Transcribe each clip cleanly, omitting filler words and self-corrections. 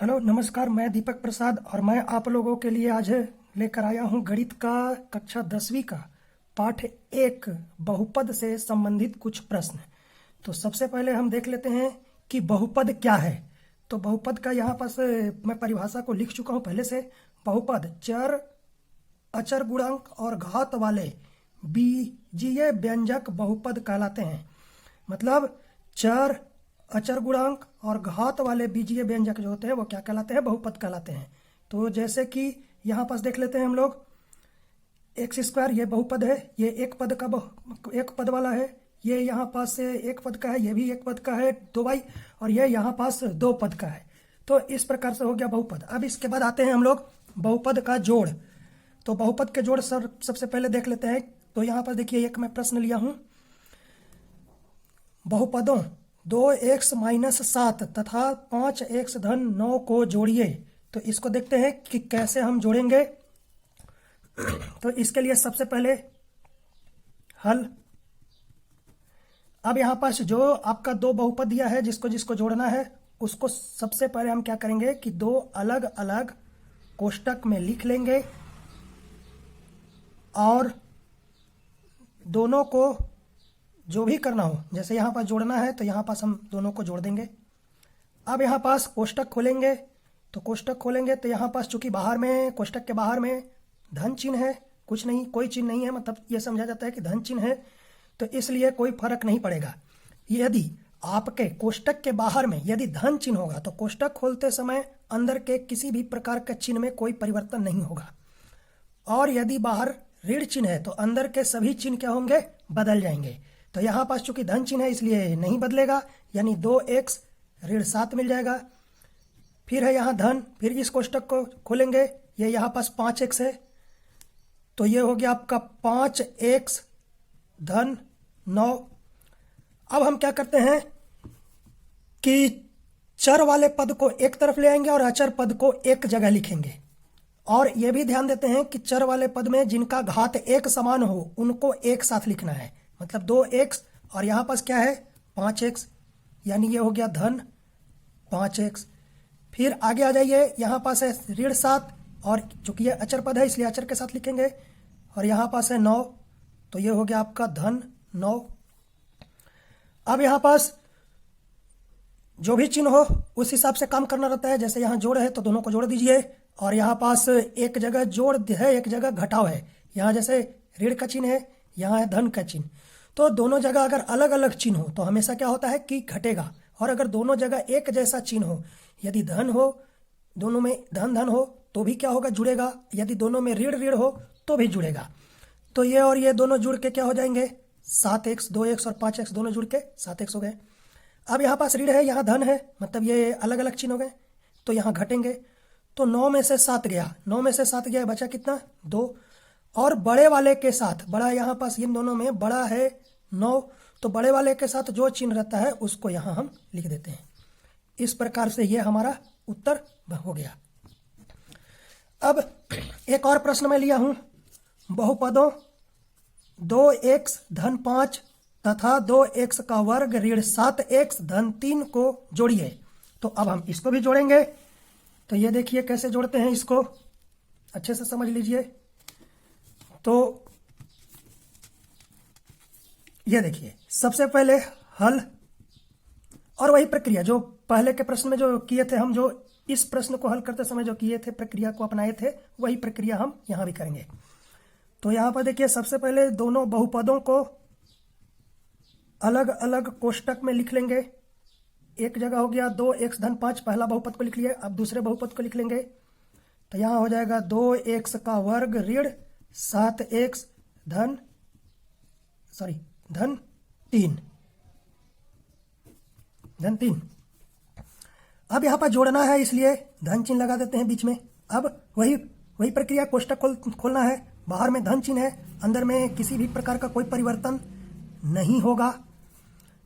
Hello नमस्कार। मैं दीपक प्रसाद और मैं आप लोगों के लिए आज लेकर आया हूँ गणित का कक्षा 10वीं का पाठ 1 बहुपद से संबंधित कुछ प्रश्न। तो सबसे पहले हम देख लेते हैं कि बहुपद क्या है। तो बहुपद का यहाँ पास मैं परिभाषा को लिख चुका हूँ पहले से। बहुपद चर, अचर गुणांक और घात वाले बीजीय व्यंजक बहुपद कहलाते हैं। मतलब चर, अचर गुणांक और घात वाले बीजीय व्यंजक जो होते हैं वो क्या कहलाते हैं? बहुपद कहलाते हैं। तो जैसे कि यहाँ पास देख लेते हैं हम लोग, एक्स स्क्वायर ये बहुपद है, ये एक पद वाला है, ये यहाँ पास से एक पद का है, ये भी एक पद का है 2y, और ये यहाँ पास 2 पद का है। तो इस प्रकार से हो गया बहुपद। अब इसके बाद आते हैं हम लोग बहुपद का जोड़। तो बहुपद के जोड़ सबसे पहले देख लेते हैं। तो यहाँ पर देखिए एक मैं प्रश्न लिया हूँ, बहुपदों 2x-7 तथा 5x-9 को जोड़िए। तो इसको देखते हैं कि कैसे हम जोड़ेंगे। तो इसके लिए सबसे पहले हल। अब यहाँ पास जो आपका 2 बहुपद दिया है, जिसको जिसको जोड़ना है उसको सबसे पहले हम क्या करेंगे कि 2 अलग अलग कोष्टक में लिख लेंगे और दोनों को जो भी करना हो, जैसे यहाँ पास जोड़ना है तो यहाँ पास हम दोनों को जोड़ देंगे। अब यहाँ पास कोष्टक खोलेंगे। तो कोष्टक खोलेंगे तो यहाँ पास चूंकि बाहर में, कोष्टक के बाहर में धन चिन्ह है, कुछ नहीं, कोई चिन्ह नहीं है, मतलब ये समझा जाता है कि धन चिन्ह है, तो इसलिए कोई फर्क नहीं पड़ेगा। यदि आपके कोष्टक के बाहर में यदि धन चिन्ह होगा तो कोष्टक खोलते समय अंदर के किसी भी प्रकार के चिन्ह में कोई परिवर्तन नहीं होगा, और यदि बाहर ऋण चिन्ह है तो अंदर के सभी चिन्ह क्या होंगे? बदल जाएंगे। तो यहाँ पास चूंकि धन चिन्ह है इसलिए नहीं बदलेगा, यानी 2x-7 मिल जाएगा। फिर है यहाँ धन, फिर इस कोष्टक को खोलेंगे, ये यहाँ पास 5x है, तो ये हो गया आपका 5x-9। अब हम क्या करते हैं कि चर वाले पद को एक तरफ ले आएंगे और अचर पद को एक जगह लिखेंगे। और ये भी ध्यान देते हैं कि चर वाले पद में जिनका घात एक समान हो उनको एक साथ लिखना है। मतलब 2x और यहाँ पास क्या है? 5x, यानी ये हो गया धन 5x। फिर आगे आ जाइए, यहाँ पास है ऋण 7, और चूंकि ये अचर पद है इसलिए अचर के साथ लिखेंगे, और यहाँ पास है 9, तो ये हो गया आपका धन 9। अब यहाँ पास जो भी चिन्ह हो उस हिसाब से काम करना रहता है। जैसे यहाँ जोड़ है तो दोनों को जोड़ दीजिए, और यहाँ पास एक जगह जोड़ है, एक जगह घटाव है। यहाँ जैसे ऋण का चिन्ह है, यहाँ है धन का चिन्ह, तो दोनों जगह अगर अलग अलग चिन्ह हो तो हमेशा क्या होता है कि घटेगा। और अगर दोनों जगह एक जैसा चिन्ह हो, यदि धन हो, दोनों में धन धन हो तो भी क्या होगा? जुड़ेगा। यदि दोनों में ऋण ऋण हो तो भी जुड़ेगा। तो ये और ये दोनों जुड़ के क्या हो जाएंगे? 7x, 2x और 5x दोनों जुड़ के 7x हो गए। अब यहाँ पास ऋण है, यहाँ धन है, मतलब ये अलग अलग चिन्ह हो गए, तो यहाँ घटेंगे। तो 9 में से 7 गया, 9 में से 7 गया, बचा कितना? 2। और बड़े वाले के साथ, बड़ा यहाँ पास इन दोनों में बड़ा है 9, तो बड़े वाले के साथ जो चिन्ह रहता है उसको यहाँ हम लिख देते हैं। इस प्रकार से ये हमारा उत्तर हो गया। अब एक और प्रश्न मैं लिया हूं, बहुपदों 2x-5 तथा 2x का वर्ग ऋण 7x-3 को जोड़िए। तो अब हम इसको भी जोड़ेंगे। तो ये देखिए कैसे जोड़ते हैं, इसको अच्छे से समझ लीजिए। तो ये देखिए सबसे पहले हल, और वही प्रक्रिया जो पहले के प्रश्न में जो किए थे हम, जो इस प्रश्न को हल करते समय जो किए थे, प्रक्रिया को अपनाए थे, वही प्रक्रिया हम यहां भी करेंगे। तो यहां पर देखिए सबसे पहले दोनों बहुपदों को अलग अलग कोष्टक में लिख लेंगे। एक जगह हो गया 2x-5, पहला बहुपद को लिख लिए। अब दूसरे बहुपद को लिख लेंगे, तो यहां हो जाएगा 2x का वर्ग ऋण 7x धन 3। अब यहाँ पर जोड़ना है इसलिए धन चिन्ह लगा देते हैं बीच में। अब वही प्रक्रिया, कोष्टक खोलना है, बाहर में धन चिन्ह है, अंदर में किसी भी प्रकार का कोई परिवर्तन नहीं होगा।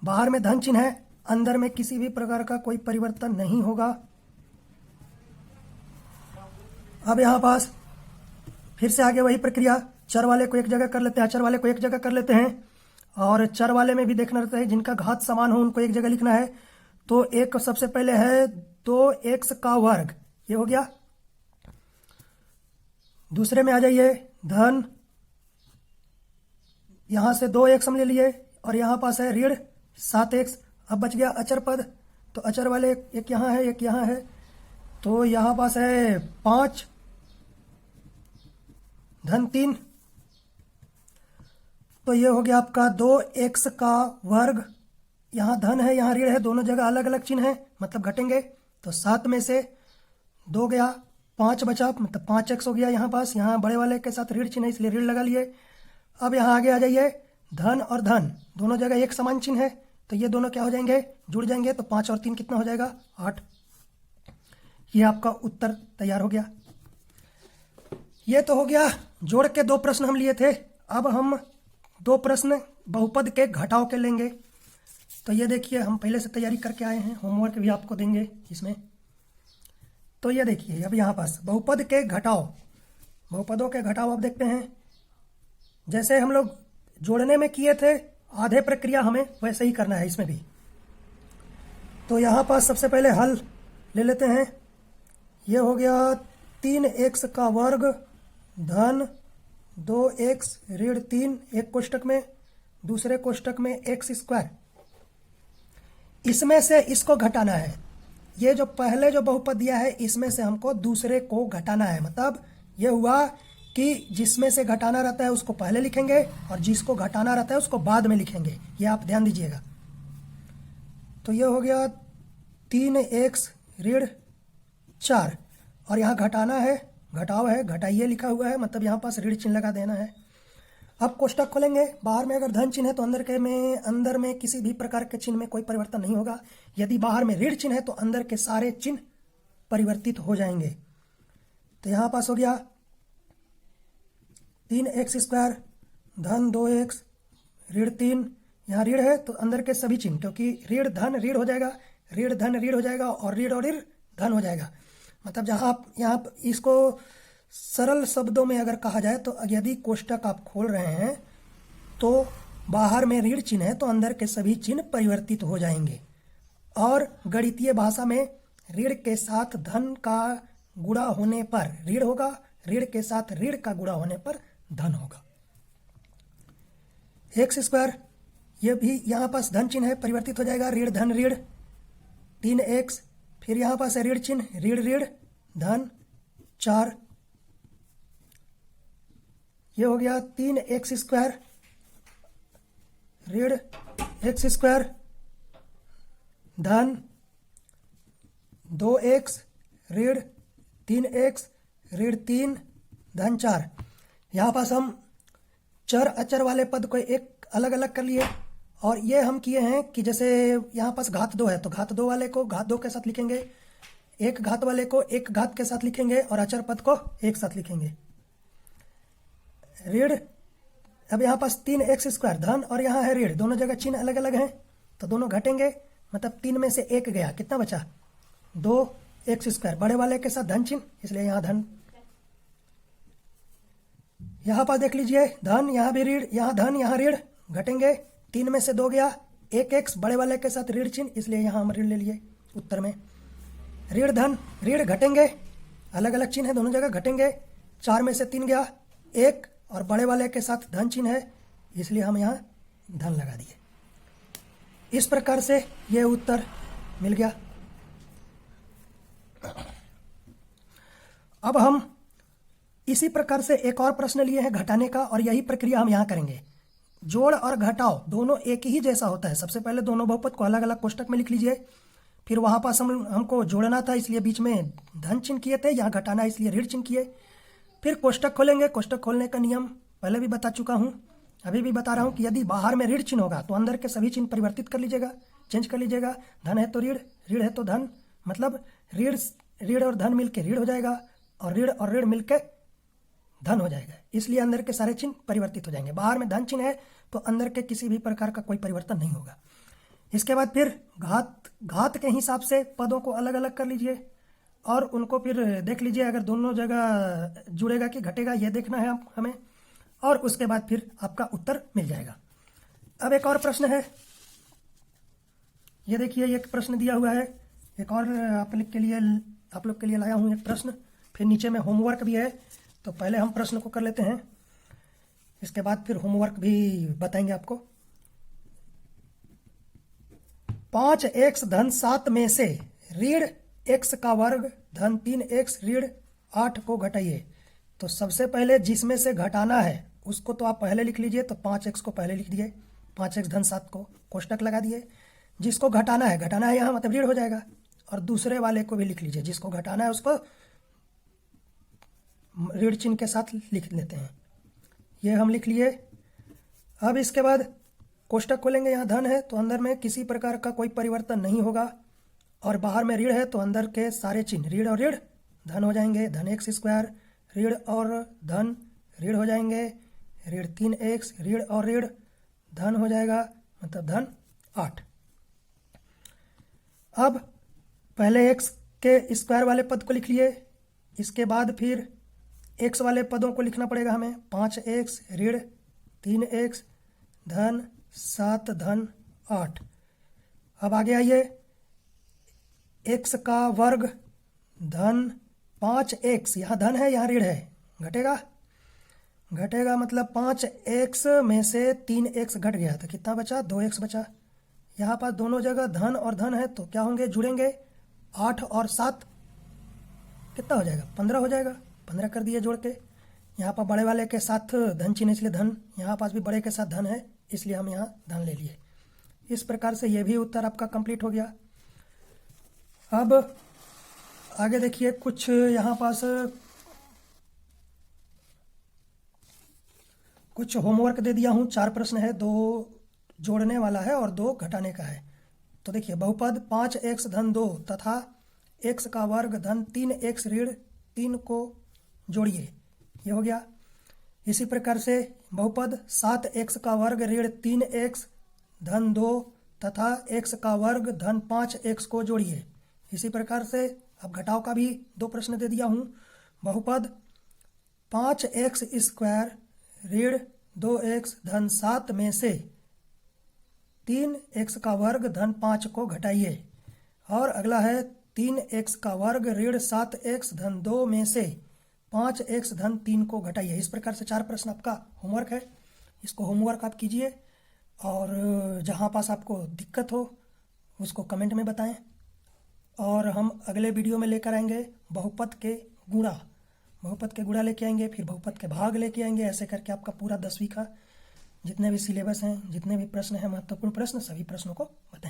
बाहर में धन चिन्ह है, अंदर में किसी भी प्रकार का कोई परिवर्तन नहीं होगा। अब यहाँ पास फिर से आगे वही प्रक्रिया, चर वाले को एक जगह कर लेते हैं, अचर वाले को एक जगह कर लेते हैं, और चर वाले में भी देखना रहता है जिनका घात समान हो उनको एक जगह लिखना है। तो एक सबसे पहले है 2x का वर्ग, ये हो गया। दूसरे में आ जाइए, धन, यहां से 2x हम ले लिए और यहां पास है ऋण 7x। अब बच गया अचर पद, तो अचर वाले एक यहां है एक यहां है, तो यहां पास है 5 धन 3, तो ये हो गया आपका 2x का वर्ग। यहाँ धन है यहाँ ऋण है, दोनों जगह अलग अलग चिन्ह है, मतलब घटेंगे। तो 7 में से 2 गया, 5 बचा, मतलब 5x हो गया यहाँ पास। यहाँ बड़े वाले के साथ ऋण चिन्ह है इसलिए ऋण लगा लिए। अब यहाँ आगे आ जाइए, धन और धन दोनों जगह एक समान चिन्ह है, तो ये दोनों क्या हो जाएंगे, जुड़ जाएंगे। तो 5 और 3 कितना हो जाएगा, 8। ये आपका उत्तर तैयार हो गया। ये तो हो गया जोड़ के 2 प्रश्न हम लिए थे। अब हम 2 प्रश्न बहुपद के घटाव के लेंगे। तो ये देखिए, हम पहले से तैयारी करके आए हैं, होमवर्क भी आपको देंगे इसमें। तो ये देखिए, अब यहाँ पास बहुपद के घटाव, बहुपदों के घटाव अब देखते हैं। जैसे हम लोग जोड़ने में किए थे आधे प्रक्रिया, हमें वैसे ही करना है इसमें भी। तो यहाँ पास सबसे पहले हल ले लेते हैं। ये हो गया 3x का वर्ग धन 2x ऋण 3, एक कोष्टक में, दूसरे कोष्टक में x स्क्वायर। इसमें से इसको घटाना है। ये जो पहले जो बहुपद दिया है इसमें से हमको दूसरे को घटाना है। मतलब ये हुआ कि जिसमें से घटाना रहता है उसको पहले लिखेंगे और जिसको घटाना रहता है उसको बाद में लिखेंगे। ये आप ध्यान दीजिएगा। तो ये हो गया 3x ऋण 4, और यहाँ घटाना है, घटाव है, घटाइए लिखा हुआ है, मतलब यहाँ पास ऋण चिन्ह लगा देना है। अब कोष्टक खोलेंगे, बाहर में अगर धन चिन्ह है तो अंदर में किसी भी प्रकार के चिन्ह में कोई परिवर्तन नहीं होगा। यदि बाहर में ऋण चिन्ह है तो अंदर के सारे चिन्ह परिवर्तित हो जाएंगे। तो यहाँ पास हो गया 3x स्क्वायर धन 2x ऋण 3, यहाँ ऋण है तो अंदर के सभी चिन्ह, क्योंकि ऋण धन ऋण हो जाएगा, ऋण धन ऋण हो जाएगा और ऋण धन हो जाएगा। मतलब जहाँ आप यहाँ इसको सरल शब्दों में अगर कहा जाए तो यदि कोष्टक आप खोल रहे हैं तो बाहर में ऋण चिन्ह है तो अंदर के सभी चिन्ह परिवर्तित हो जाएंगे। और गणितीय भाषा में ऋण के साथ धन का गुणा होने पर ऋण होगा, ऋण के साथ ऋण का गुणा होने पर धन होगा। x स्क्वायर, ये भी यहाँ पास धन चिन्ह है, परिवर्तित हो जाएगा, ऋण धन ऋण 3x, फिर यहाँ पास है ऋण चिन्ह, ऋण ऋण धन 4। ये हो गया 3x स्क्वायर ऋण x स्क्वायर धन 2x ऋण 3x ऋण 3 धन 4। यहाँ पास हम चर अचर वाले पद को एक अलग अलग कर लिए, और ये हम किए हैं कि जैसे यहाँ पास घात 2 है तो घात 2 वाले को घात 2 के साथ लिखेंगे, एक घात वाले को एक घात के साथ लिखेंगे और अचर पद को एक साथ लिखेंगे। ऋण, अब यहाँ पास 3x स्क्वायर धन और यहाँ है ऋण, दोनों जगह चिन्ह अलग अलग हैं तो दोनों घटेंगे, मतलब 3 में से 1 गया, कितना बचा 2x स्क्वायर, बड़े वाले के साथ धन चिन्ह इसलिए यहाँ धन। यहाँ पास देख लीजिए, धन यहाँ भी ऋण, यहाँ धन यहाँ ऋण, घटेंगे, 3 में से 2 गया, 1x बड़े वाले के साथ ऋण चिन्ह इसलिए यहाँ हम ऋण ले लिए उत्तर में। ऋण धन ऋण घटेंगे, अलग अलग चिन्ह है दोनों जगह घटेंगे, 4 में से 3 गया, 1 और बड़े वाले के साथ धन चिन्ह है इसलिए हम यहाँ धन लगा दिए। इस प्रकार से ये उत्तर मिल गया। अब हम इसी प्रकार से एक और प्रश्न लिए हैं घटाने का, और यही प्रक्रिया हम यहाँ करेंगे। जोड़ और घटाव दोनों एक ही जैसा होता है। सबसे पहले दोनों बहुपद को अलग अलग कोष्टक में लिख लीजिए, फिर वहाँ पास हमको जोड़ना था इसलिए बीच में धन चिन्ह किए थे, यहाँ घटाना इसलिए ऋण चिन्ह किए। फिर कोष्टक खोलेंगे, कोष्टक खोलने का नियम पहले भी बता चुका हूँ, अभी भी बता रहा हूँ कि यदि बाहर में ऋण चिन्ह होगा तो अंदर के सभी चिन्ह परिवर्तित कर लीजिएगा, चेंज कर लीजिएगा। धन है तो ऋण, ऋण है तो धन, मतलब ऋण और धन मिलके ऋण हो जाएगा और ऋण मिलके धन हो जाएगा, इसलिए अंदर के सारे चिन्ह परिवर्तित हो जाएंगे। बाहर में धन चिन्ह है तो अंदर के किसी भी प्रकार का कोई परिवर्तन नहीं होगा। इसके बाद फिर घात के हिसाब से पदों को अलग अलग कर लीजिए और उनको फिर देख लीजिए अगर दोनों जगह जुड़ेगा कि घटेगा, यह देखना है हमें, और उसके बाद फिर आपका उत्तर मिल जाएगा। अब एक और प्रश्न है, ये देखिए एक प्रश्न दिया हुआ है, एक और आप लोग के लिए लाया हूँ एक प्रश्न, फिर नीचे में होमवर्क भी है। तो पहले हम प्रश्न को कर लेते हैं, इसके बाद फिर होमवर्क भी बताएंगे आपको। 5x धन 7 में से ऋण x का वर्ग धन 3x ऋण 8 को घटाइए। तो सबसे पहले जिसमें से घटाना है उसको तो आप पहले लिख लीजिए। तो 5x को पहले लिख दिए, 5x धन 7 को कोष्टक लगा दिए। जिसको घटाना है यहाँ मतलब ऋण हो जाएगा। और दूसरे वाले को भी लिख लीजिए, जिसको घटाना है उसको ऋण चिन्ह के साथ लिख लेते हैं। ये हम लिख लिए। अब इसके बाद कोष्टक खोलेंगे, यहाँ धन है तो अंदर में किसी प्रकार का कोई परिवर्तन नहीं होगा, और बाहर में ऋण है तो अंदर के सारे चिन्ह ऋण और ऋण धन हो जाएंगे। धन x स्क्वायर ऋण और धन ऋण हो जाएंगे, ऋण 3x ऋण और ऋण धन हो जाएगा, मतलब धन 8। अब पहले x के स्क्वायर वाले पद को लिख लिए, इसके बाद फिर x वाले पदों को लिखना पड़ेगा हमें। 5x ऋण 3x धन 7 धन 8। अब आगे आइए, x का वर्ग धन 5x, यहाँ धन है यहाँ ऋण है, घटेगा मतलब 5x में से 3x घट गया तो कितना बचा, 2x बचा। यहाँ पास दोनों जगह धन और धन है तो क्या होंगे, जुड़ेंगे। 8 और 7 कितना हो जाएगा, 15 हो जाएगा। 15 कर दिए जोड़ के। यहाँ पर बड़े वाले के साथ धन चिन्ह इसलिए धन, यहाँ पास भी बड़े के साथ धन है इसलिए हम यहाँ धन ले लिए। इस प्रकार से ये भी उत्तर आपका कंप्लीट हो गया। अब आगे देखिए, कुछ यहाँ पास कुछ होमवर्क दे दिया हूँ। 4 प्रश्न है, 2 जोड़ने वाला है और 2 घटाने का है। तो देखिए, बहुपद 5x धन 2 तथा x का वर्ग धन 3x ऋण 3 को जोड़िए, ये हो गया। इसी प्रकार से बहुपद 7x का वर्ग ऋण 3x धन 2 तथा x का वर्ग धन 5x को जोड़िए। इसी प्रकार से अब घटाव का भी 2 प्रश्न दे दिया हूँ। बहुपद 5x स्क्वायर ऋण 2x धन 7 में से 3x का वर्ग धन 5 को घटाइए। और अगला है 3x का वर्ग ऋण 7x धन 2 में से 5x धन 3 को घटाइए। इस प्रकार से 4 प्रश्न आपका होमवर्क है। इसको होमवर्क आप कीजिए और जहाँ पास आपको दिक्कत हो उसको कमेंट में बताएं। और हम अगले वीडियो में लेकर आएंगे बहुपद के गुणा लेके आएंगे, फिर बहुपद के भाग लेके आएंगे। ऐसे करके आपका पूरा 10वीं का जितने भी सिलेबस हैं, जितने भी प्रश्न हैं, महत्वपूर्ण प्रश्न, सभी प्रश्नों को बताएंगे।